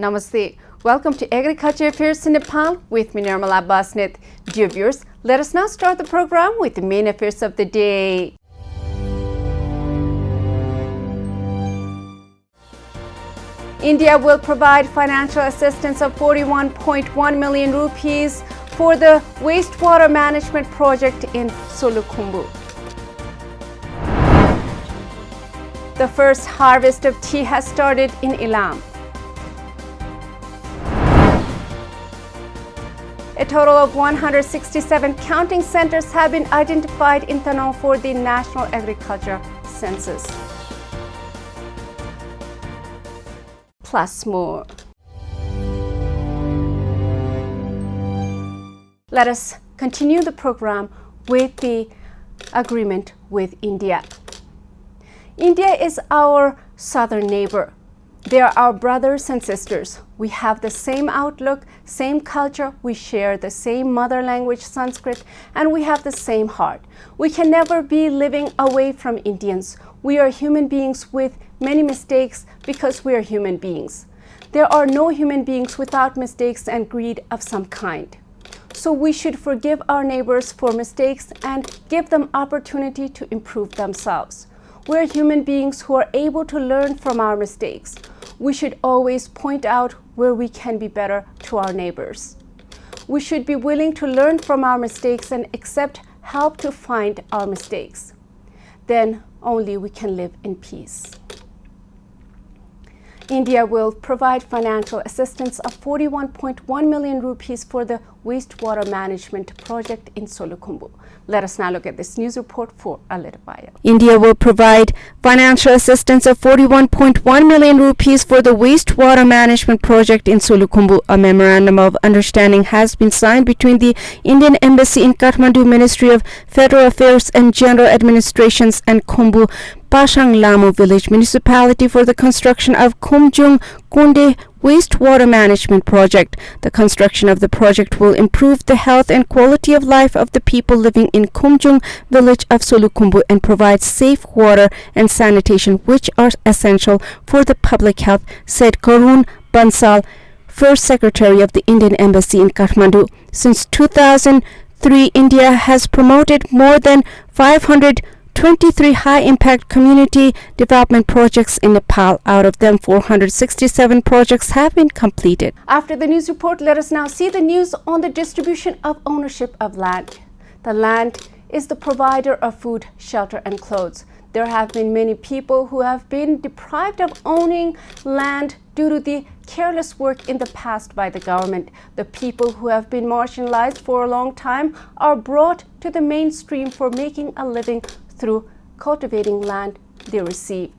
Namaste. Welcome to Agriculture Affairs in Nepal with me, Nirmala Basnet. Dear viewers, let us now start the program with the main affairs of the day. India will provide financial assistance of 41.1 million rupees for the wastewater management project in Solukhumbu. The first harvest of tea has started in Ilam. A total of 167 counting centers have been identified in Tano for the National Agriculture Census. Plus more. Let us continue the program with the agreement with India. India is our southern neighbor. They are our brothers and sisters. We have the same outlook, same culture, we share the same mother language, Sanskrit, and we have the same heart. We can never be living away from Indians. We are human beings with many mistakes because we are human beings. There are no human beings without mistakes and greed of some kind. So we should forgive our neighbors for mistakes and give them opportunity to improve themselves. We're human beings who are able to learn from our mistakes. We should always point out where we can be better to our neighbors. We should be willing to learn from our mistakes and accept help to find our mistakes. Then only we can live in peace. India will provide financial assistance of 41.1 million rupees for the wastewater management project in Solukhumbu. Let us now look at this news report for a little while. India will provide financial assistance of 41.1 million rupees for the wastewater management project in Solukhumbu. A memorandum of understanding has been signed between the Indian Embassy in Kathmandu, Ministry of Federal Affairs and General Administrations, and Khumbu Pashang Lamu Village Municipality for the construction of Khumjung Kunde Wastewater Management Project. The construction of the project will improve the health and quality of life of the people living in Khumjung village of Solukhumbu and provide safe water and sanitation, which are essential for the public health, said Karun Bansal, First Secretary of the Indian Embassy in Kathmandu. Since 2003, India has promoted more than 523 high-impact community development projects in Nepal. Out of them, 467 projects have been completed. After the news report, let us now see the news on the distribution of ownership of land. The land is the provider of food, shelter, and clothes. There have been many people who have been deprived of owning land due to the careless work in the past by the government. The people who have been marginalized for a long time are brought to the mainstream for making a living through cultivating land they receive.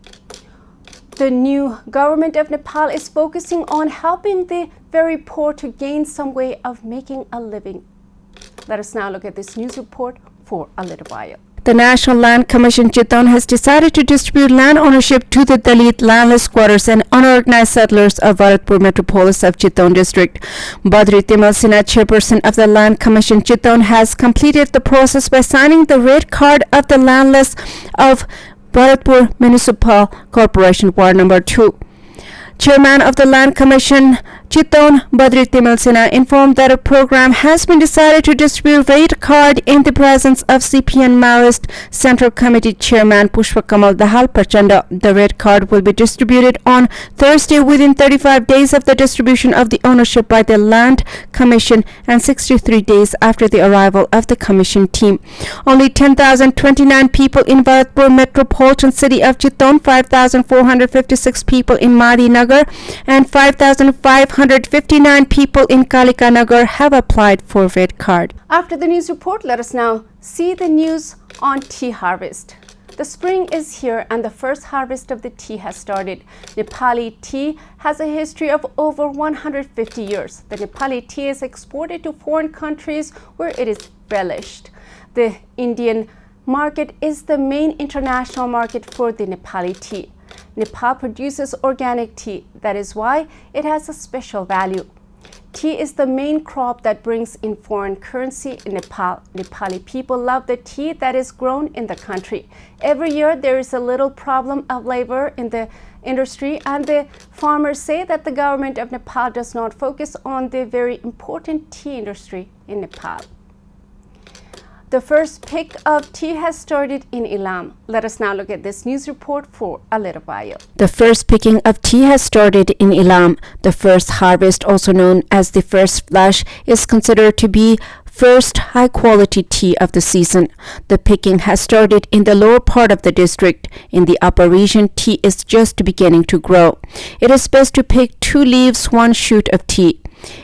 The new government of Nepal is focusing on helping the very poor to gain some way of making a living. Let us now look at this news report for a little while. The National Land Commission Chittagong has decided to distribute land ownership to the Dalit landless squatters and unorganized settlers of Bharatpur metropolis of Chittagong district. Badri Timal Sinha, chairperson of the Land Commission Chittagong, has completed the process by signing the red card of the landless of Bharatpur Municipal Corporation, Ward Number 2. Chairman of the Land Commission Chittagong, Badri Timal Sinha, informed that a program has been decided to distribute red card in the presence of CPN Maoist Central Committee Chairman Pushpa Kamal Dahal Prachanda. The red card will be distributed on Thursday within 35 days of the distribution of the ownership by the Land Commission and 63 days after the arrival of the Commission team. Only 10,029 people in Bharatpur metropolitan city of Chittagong, 5,456 people in Madi Nagar, and 5,559 people in Kalika Nagar have applied for red card. After the news report, let us now see the news on tea harvest. The spring is here and the first harvest of the tea has started. Nepali tea has a history of over 150 years. The Nepali tea is exported to foreign countries where it is relished. The Indian market is the main international market for the Nepali tea. Nepal produces organic tea. That is why it has a special value. Tea is the main crop that brings in foreign currency in Nepal. Nepali people love the tea that is grown in the country. Every year there is a little problem of labor in the industry, and the farmers say that the government of Nepal does not focus on the very important tea industry in Nepal. The first pick of tea has started in Ilam. Let us now look at this news report for a little bio. The first picking of tea has started in Ilam. The first harvest, also known as the first flush, is considered to be first high-quality tea of the season. The picking has started in the lower part of the district. In the upper region, tea is just beginning to grow. It is best to pick 2 leaves, 1 shoot of tea.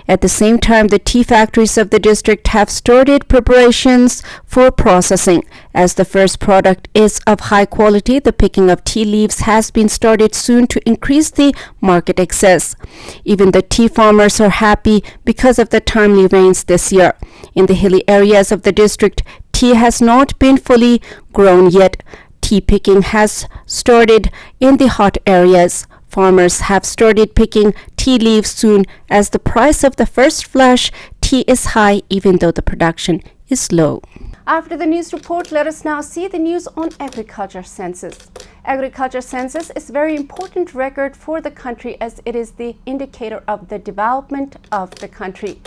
At the same time, the tea factories of the district have started preparations for processing. As the first product is of high quality, the picking of tea leaves has been started soon to increase the market access. Even the tea farmers are happy because of the timely rains this year. In the hilly areas of the district, tea has not been fully grown yet. Tea picking has started in the hot areas. Farmers have started picking tea leaves soon as the price of the first flush tea is high even though the production is low. After the news report, let us now see the news on agriculture census. Agriculture census is a very important record for the country as it is the indicator of the development of the country.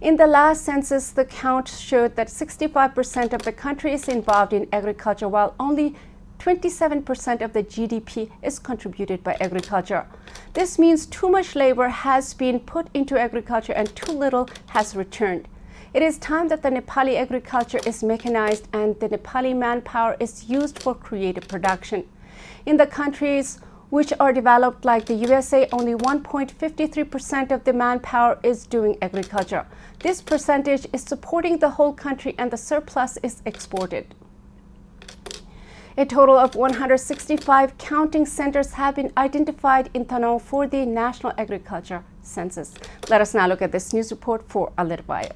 In the last census, the count showed that 65% of the country is involved in agriculture, while only 27% of the GDP is contributed by agriculture. This means too much labor has been put into agriculture and too little has returned. It is time that the Nepali agriculture is mechanized and the Nepali manpower is used for creative production. In the countries which are developed like the USA, only 1.53% of the manpower is doing agriculture. This percentage is supporting the whole country and the surplus is exported. A total of 165 counting centers have been identified in Thanau for the National Agriculture Census. Let us now look at this news report for a little while.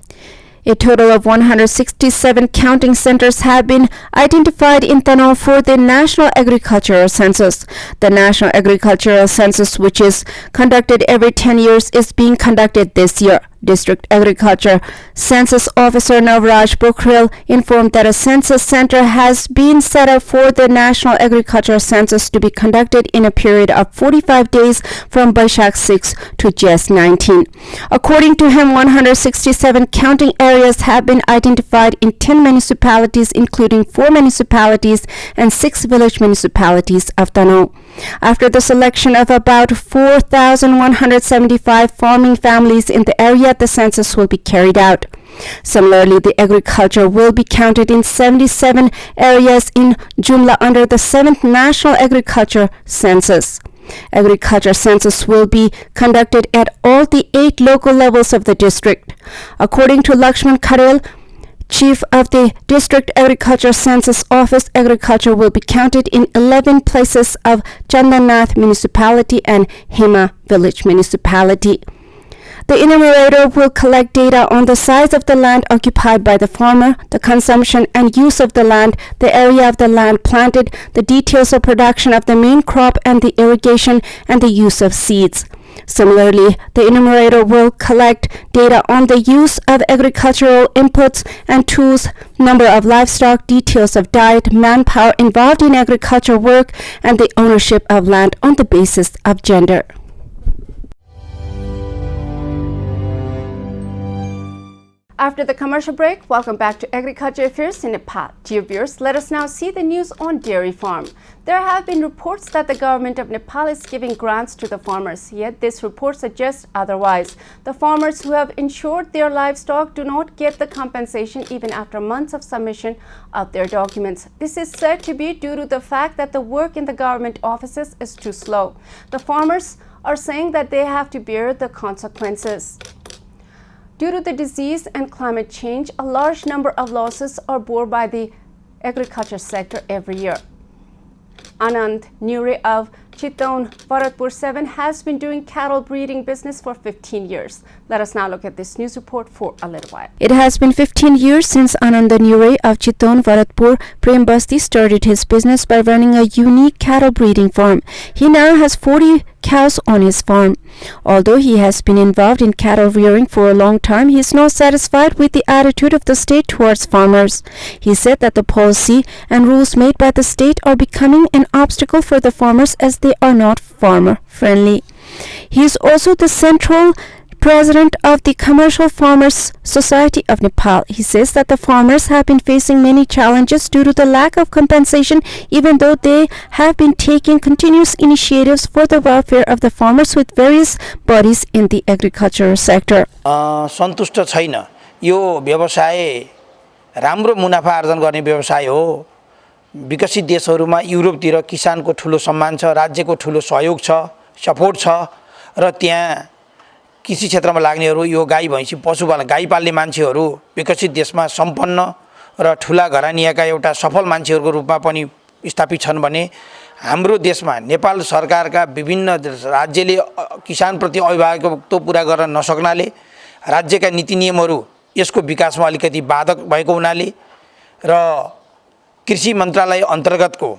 A total of 167 counting centers have been identified in Thanau for the National Agricultural Census. The National Agricultural Census, which is conducted every 10 years, is being conducted this year. District Agriculture Census Officer Navraj Pokhrel informed that a census center has been set up for the National Agricultural Census to be conducted in a period of 45 days from Baishak 6 to Jes 19. According to him, 167 counting areas have been identified in 10 municipalities, including 4 municipalities and 6 village municipalities of Thanau. After the selection of about 4,175 farming families in the area, the census will be carried out. Similarly, the agriculture will be counted in 77 areas in Jumla under the 7th National Agriculture Census. Agriculture census will be conducted at all the 8 local levels of the district. According to Lakshman Kharel, Chief of the District Agriculture Census Office, agriculture will be counted in 11 places of Chandanath Municipality and Hema Village Municipality. The enumerator will collect data on the size of the land occupied by the farmer, the consumption and use of the land, the area of the land planted, the details of production of the main crop and the irrigation and the use of seeds. Similarly, the enumerator will collect data on the use of agricultural inputs and tools, number of livestock, details of diet, manpower involved in agricultural work, and the ownership of land on the basis of gender. After the commercial break, welcome back to Agriculture Affairs in Nepal. Dear viewers, let us now see the news on dairy farm. There have been reports that the government of Nepal is giving grants to the farmers, yet this report suggests otherwise. The farmers who have insured their livestock do not get the compensation even after months of submission of their documents. This is said to be due to the fact that the work in the government offices is too slow. The farmers are saying that they have to bear the consequences. Due to the disease and climate change, a large number of losses are borne by the agriculture sector every year. Anand Nure of Chittaun, Bharatpur 7 has been doing cattle breeding business for 15 years. Let us now look at this news report for a little while. It has been 15 years since Anand Nure of Chittaun, Bharatpur, Prem Basti started his business by running a unique cattle breeding farm. He now has 40 cows on his farm. Although he has been involved in cattle rearing for a long time, he is not satisfied with the attitude of the state towards farmers. He said that the policy and rules made by the state are becoming an obstacle for the farmers as they are not farmer friendly. He is also the central president of the Commercial Farmers Society of Nepal. He says that the farmers have been facing many challenges due to the lack of compensation, even though they have been taking continuous initiatives for the welfare of the farmers with various bodies in the agricultural sector. सन्तुष्ट छैन यो व्यवसाय राम्रो मुनाफा आर्जन गर्ने व्यवसाय हो विकसित देशहरुमा युरोपतिर किसानको ठूलो सम्मान छ राज्यको ठूलो सहयोग छ सपोर्ट छ र त्यहाँ कृषि क्षेत्रमा लाग्नेहरु यो गाई भैंसी पशुपालन गाई पाल्ने मान्छेहरु विकसित देशमा सम्पन्न र ठूला घरानीका एउटा सफल मान्छेहरुको रूपमा पनि स्थापित छन् भने हाम्रो देशमा नेपाल सरकारका विभिन्न राज्यले किसान प्रति अभिभावकत्व पूरा गर्न नसक्नाले राज्यका नीति नियमहरु यसको विकासमा अलिकति बाधक भएको हुनाले र कृषि मन्त्रालय अन्तर्गतको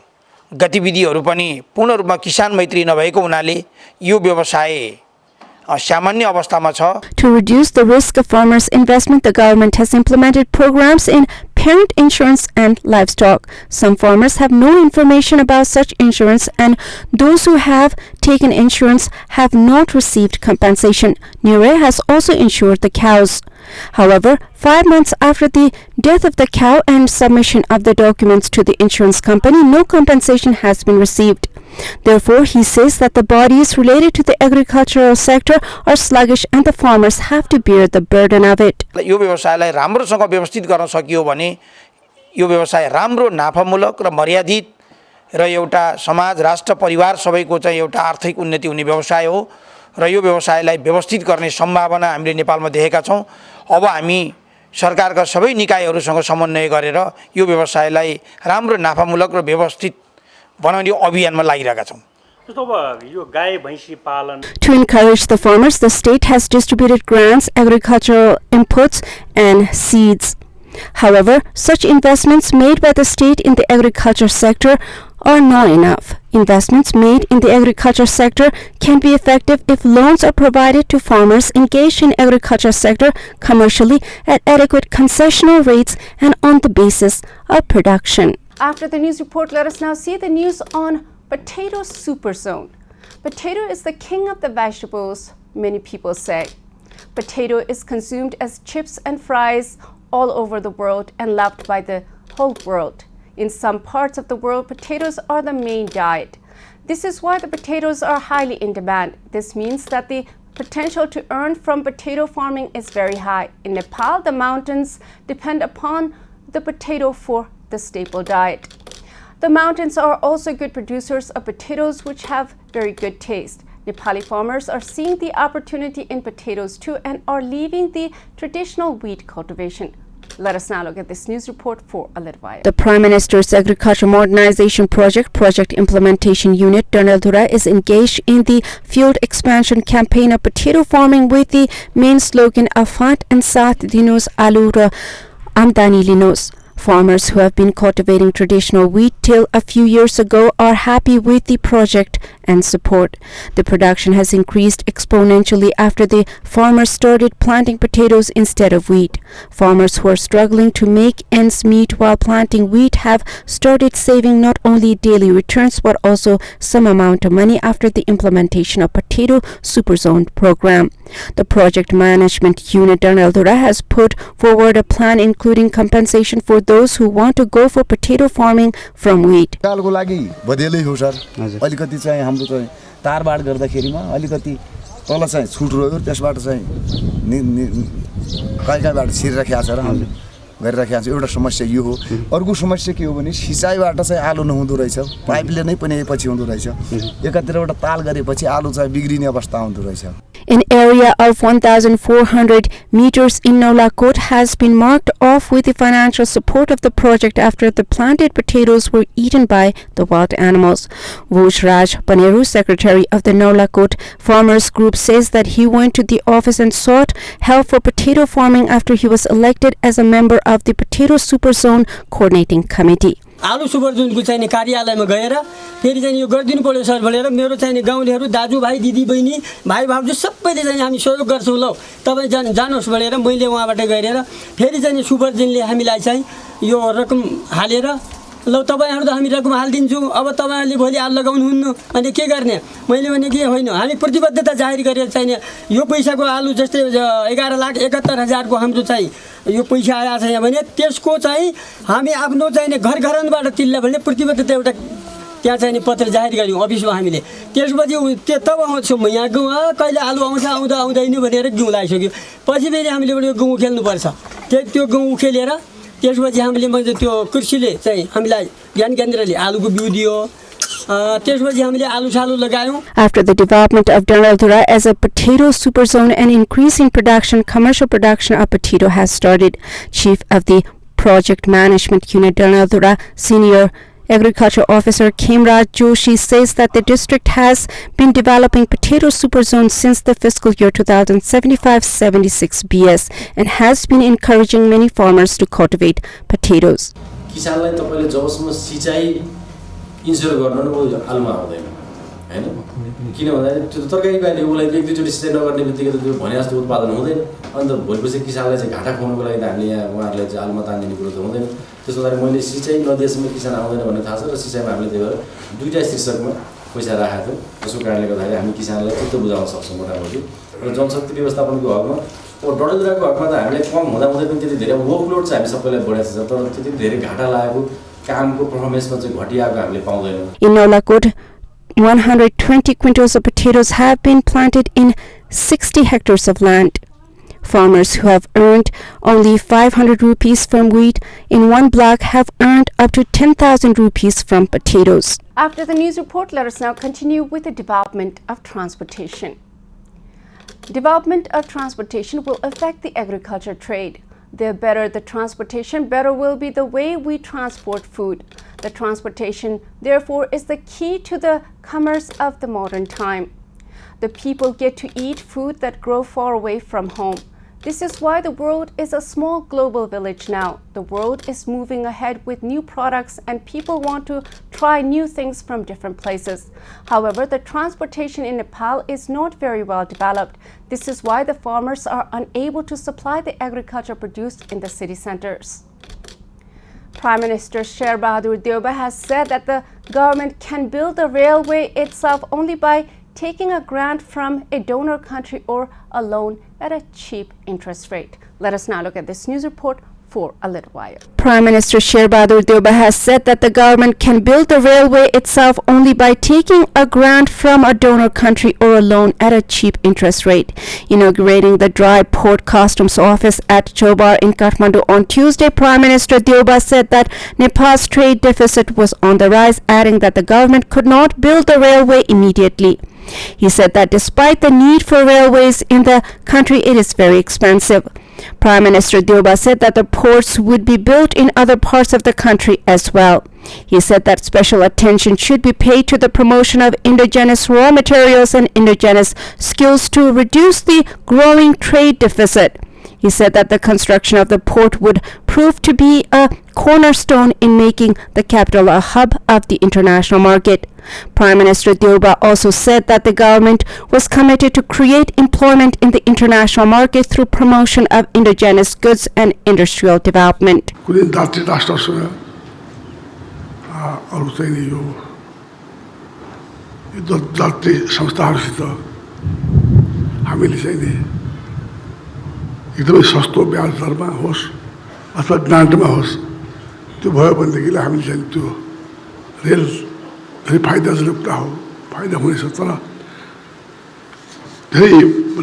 गतिविधिहरु पनि पूर्ण रूपमा किसान मैत्री नभएको हुनाले यो व्यवसाय सामान्य अवस्थामा छ. To reduce the risk of farmers' investment, the government has implemented programs in parent insurance and livestock. Some farmers have no information about such insurance, and those who have taken insurance have not received compensation. Nure has also insured the cows. However, 5 months after the death of the cow and submission of the documents to the insurance company, no compensation has been received. Therefore, he says that the bodies related to the agricultural sector are sluggish and the farmers have to bear the burden of it. यो व्यवसायलाई राम्रोसँग व्यवस्थित गर्न सकियो भने यो व्यवसाय राम्रो नाफामूलक र मर्यादित र एउटा समाज राष्ट्र परिवार सबैको चाहिँ एउटा आर्थिक उन्नति हुने व्यवसाय हो र यो व्यवसायलाई व्यवस्थित गर्ने सम्भावना हामीले नेपालमा देखेका छौं. अब हामी सरकारका सबै निकायहरुसँग समन्वय गरेर यो व्यवसायलाई राम्रो नाफामूलक र व्यवस्थित बनाउने अभियानमा लागिरहेका छौं. To encourage the farmers, the state has distributed grants, agricultural inputs, and seeds. However, such investments made by the state in the agriculture sector are not enough. Investments made in the agriculture sector can be effective if loans are provided to farmers engaged in agriculture sector commercially at adequate concessional rates and on the basis of production. After the news report, let us now see the news on potato super zone. Potato is the king of the vegetables, many people say. Potato is consumed as chips and fries all over the world and loved by the whole world. In some parts of the world, potatoes are the main diet. This is why the potatoes are highly in demand. This means that the potential to earn from potato farming is very high. In Nepal, the mountains depend upon the potato for the staple diet. The mountains are also good producers of potatoes, which have very good taste. Nepali farmers are seeing the opportunity in potatoes too and are leaving the traditional wheat cultivation. Let us now look at this news report for a little while. The Prime Minister's Agriculture Modernization Project Implementation Unit, Dharnaldhura, is engaged in the field expansion campaign of potato farming with the main slogan Afat and Saath Dinos Alu Ra Amdani Linos. Farmers who have been cultivating traditional wheat till a few years ago are happy with the project and support. The production has increased exponentially after the farmers started planting potatoes instead of wheat. Farmers who are struggling to make ends meet while planting wheat have started saving not only daily returns but also some amount of money after the implementation of Potato Super Zone program. The project management unit Dharnaldhura has put forward a plan including compensation for those who want to go for potato farming from wheat. कालको लागि बदेलै हो sir अलिकति चाहिँ हाम्रो चाहिँ तारबाड गर्दाखेरिमा अलिकति तल चाहिँ छुट रह्यो त्यसबाट चाहिँ कालकाबाट छिरिराखेको छ र हामीले गरिराखेको छ एउटा समस्या यो हो अर्को समस्या के हो भने सिँचाइबाट चाहिँ आलु नहुँदो रहेछ पाइपले नै पनि पछि हुँदो रहेछ एकातिरबाट ताल गरेपछि आलु चाहिँ बिग्रिने अवस्था हुँदो रहेछ. An area of 1,400 meters in Nolakot has been marked off with the financial support of the project after the planted potatoes were eaten by the wild animals. Voshraj Paneru, secretary of the Nolakot Farmers Group, says that he went to the office and sought help for potato farming after he was elected as a member of the Potato Super Zone Coordinating Committee. आलु सुपरजोनको चाहिँ कार्यालयमा गएर फेरि चाहिँ यो गरिदिनु पर्यो sir भनेर मेरो चाहिँ गाउँलेहरू दाजुभाइ दिदीबहिनी भाइ भाउजू सबैले चाहिँ हामी सहयोग गर्छौँ ल तपाईँ जानुहोस् भनेर मैले उहाँबाट गएर फेरि चाहिँ सुपरजिनले हामीलाई चाहिँ यो रकम हालेर ल तपाईँहरू त हामी रकम हालिदिन्छौँ अब तपाईँहरूले भोलि आलु लगाउनुहुन्न अनि के गर्ने मैले भने के होइन हामी प्रतिबद्धता जाहेर गरेर चाहिँ यो पैसाको आलु जस्तै 11,71,000को हाम्रो चाहिँ यो पैसा आएको छ यहाँ भने त्यसको चाहिँ हामी आफ्नो चाहिँ घर घरबाट तिल्ला भने प्रतिबद्धता एउटा त्यहाँ चाहिँ पत्र जाहेर गऱ्यौँ अफिसमा हामीले त्यसपछि तब आउँछौँ म यहाँ गाउँ कहिले आलु आउँछ आउँदैन भनेर गहुँ लगाइसक्यो पछि फेरि हामीले गहुँ खेल्नुपर्छ त्यो गहुँ खेलेर त्यसपछि हामीले मैले त्यो कृषिले चाहिँ हामीलाई ज्ञान केन्द्रले आलुको बिउ दियो त्यसपछि हामीले आलु सालु लगायौँ. After the development of Dharnaldhura as a potato super zone and increase in production, commercial production of potato has started. Chief of the Project Management Unit Dharnaldhura, Senior Agriculture Officer Khemraj Joshi says that the district has been developing potato super zones since the fiscal year 2075-76 BS and has been encouraging many farmers to cultivate potatoes. किसानलाई तपाईले जबसम्म सिंचाई ensure गर्न न वो आलुमा आउँदैन हैन किन भन्दा त्यो तरकारी बाली उलाई एक दुईचोटी सिंचाई नगर्ने बित्तिकै त त्यो भने जस्तो उत्पादन हुँदैन अनि त भोलिपछि किसानलाई चाहिँ घाटा खुवाउनको लागि त हामीले यहाँ उहाँहरुले चाहिँ आलुमा तान्दिने कुरो त हुँदैन त्यसैले मैले सिंचाई नदिएसम्म किसान आउँदैन भन्ने थाहा छ र सिंचाईमा हामीले त्यही भएर दुईटा शीर्षकमा पैसा राखेको थियो त्यसको कारणले गर्दाखेरि हामी किसानलाई चित्त बुझाउन सक्छौं मोटामोटी र जनशक्ति व्यवस्थापनको हकमा डडेलधुराको हकमा त हामीले कम हुँदा हुँदै पनि त्यति धेरै वर्कलोड चाहिँ हामी सबैलाई बढाएको छ तर त्यति धेरै घाटा लागेको कामको परफर्मेन्समा चाहिँ घटिएको हामीले पाउँदैनौँ. In Nolakot, 120 quintals of potatoes have been planted in 60 hectares of land. Farmers who have earned only 500 rupees from wheat in one block have earned up to 10,000 rupees from potatoes. After the news report, let us now continue with the development of transportation. Development of transportation will affect the agriculture trade. The better the transportation, better will be the way we transport food. The transportation, therefore, is the key to the commerce of the modern time. The people get to eat food that grow far away from home. This is why the world is a small global village now. The world is moving ahead with new products and people want to try new things from different places. However, the transportation in Nepal is not very well developed. This is why the farmers are unable to supply the agriculture produced in the city centers. Prime Minister Sher Bahadur Deuba has said that the government can build the railway itself only by taking a grant from a donor country or a loan at a cheap interest rate. Let us now look at this news report for a little while. Prime Minister Sher Bahadur Deuba has said that the government can build the railway itself only by taking a grant from a donor country or a loan at a cheap interest rate. Inaugurating the dry port customs office at Chobar in Kathmandu on Tuesday, Prime Minister Deuba said that Nepal's trade deficit was on the rise, adding that the government could not build the railway immediately. He said that despite the need for railways in the country, it is very expensive. Prime Minister Deuba said that the ports would be built in other parts of the country as well. He said that special attention should be paid to the promotion of indigenous raw materials and indigenous skills to reduce the growing trade deficit. He said that the construction of the port would prove to be a cornerstone in making the capital a hub of the international market. Prime Minister Deuba also said that the government was committed to create employment in the international market through promotion of indigenous goods and industrial development. एकदमै सस्तो ब्याज दरमा होस् अथवा ग्रान्टमा होस् त्यो भयो भनेदेखिले हामीले चाहिँ त्यो रेल धेरै फाइदाजनक हो फाइदा हुनेछ तर धेरै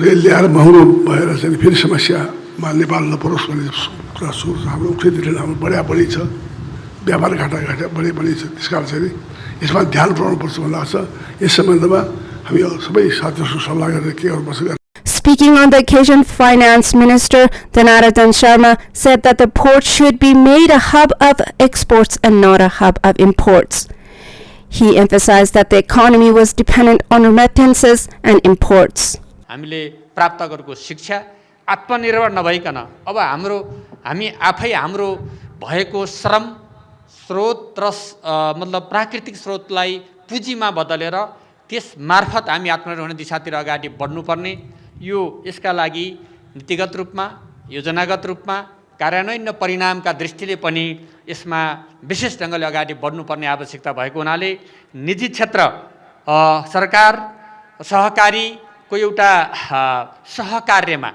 रेल ल्याएर महँगो भएर चाहिँ फेरि समस्यामा नेपाल नपरोस् भन्ने कुरा सोच हाम्रो उठेतिर हाम्रो बढी छ व्यापार घाटा बढी छ त्यसकारण चाहिँ यसमा ध्यान पुर्याउनुपर्छ भन्ने लाग्छ यस सम्बन्धमा हामी सबै साथीहरूसँग सल्लाह गरेर के गर्नुपर्छ. Speaking on the occasion, Finance Minister Dhanarajan Sharma said that the port should be made a hub of exports and not a hub of imports. He emphasized that the economy was dependent on remittances and imports. हामीले प्राप्त गरेको शिक्षा आत्मनिर्भर नभइकन अब हामी आफै हाम्रो भएको श्रम स्रोत र मतलब प्राकृतिक स्रोतलाई पुँजीमा बदलेर त्यस मार्फत हामी आत्मनिर्भर हुने दिशातिर अगाडि बढ्नुपर्ने, यो यसका लागि नीतिगत रूपमा, योजनागत रूपमा, कार्यान्वयन र परिणामका दृष्टिले पनि यसमा विशेष ढङ्गले अगाडि बढ्नुपर्ने आवश्यकता भएको हुनाले निजी क्षेत्र, सरकार, सहकारीको एउटा सहकार्यमा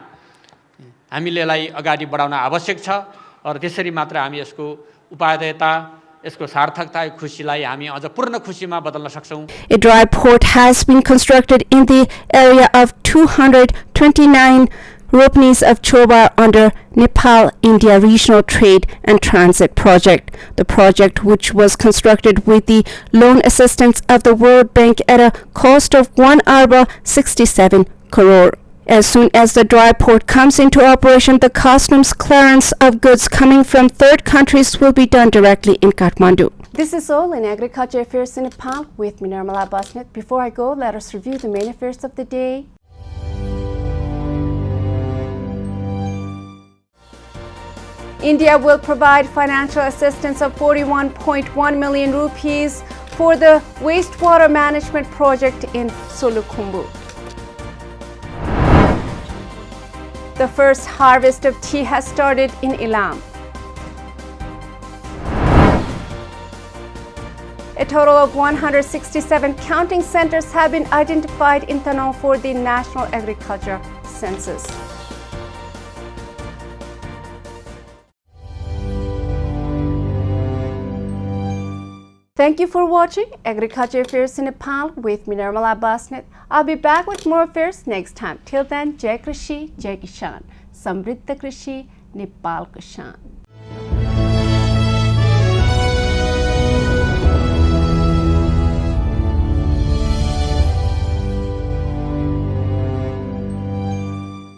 हामीले यसलाई अगाडि बढाउन आवश्यक छ र त्यसरी मात्र हामी यसको उपादेयता, यसको सार्थकता, खुसीलाई हामी अझ पूर्ण खुसीमा बदल्न सक्छौँ। A dry port has been constructed in the area of 229 ropenis of Chobar under Nepal India Regional Trade and Transit Project. The project, which was constructed with the loan assistance of the World Bank at a cost of 1.67 crore. As soon as the dry port comes into operation, the customs clearance of goods coming from third countries will be done directly in Kathmandu. This is all in Agriculture Affairs in Nepal with me, Nirmala Basnet. Before I go, let us review the main affairs of the day. India will provide financial assistance of 41.1 million rupees for the wastewater management project in Solukhumbu. The first harvest of tea has started in Ilam. A total of 167 counting centers have been identified in Tanoh for the National Agriculture Census. Thank you for watching Agriculture Affairs in Nepal with me, Nirmala Basnet. I'll be back with more affairs next time. Till then, Jai Krishi, Jai Kishan. Samriddha Krishi, Nepal Kishan.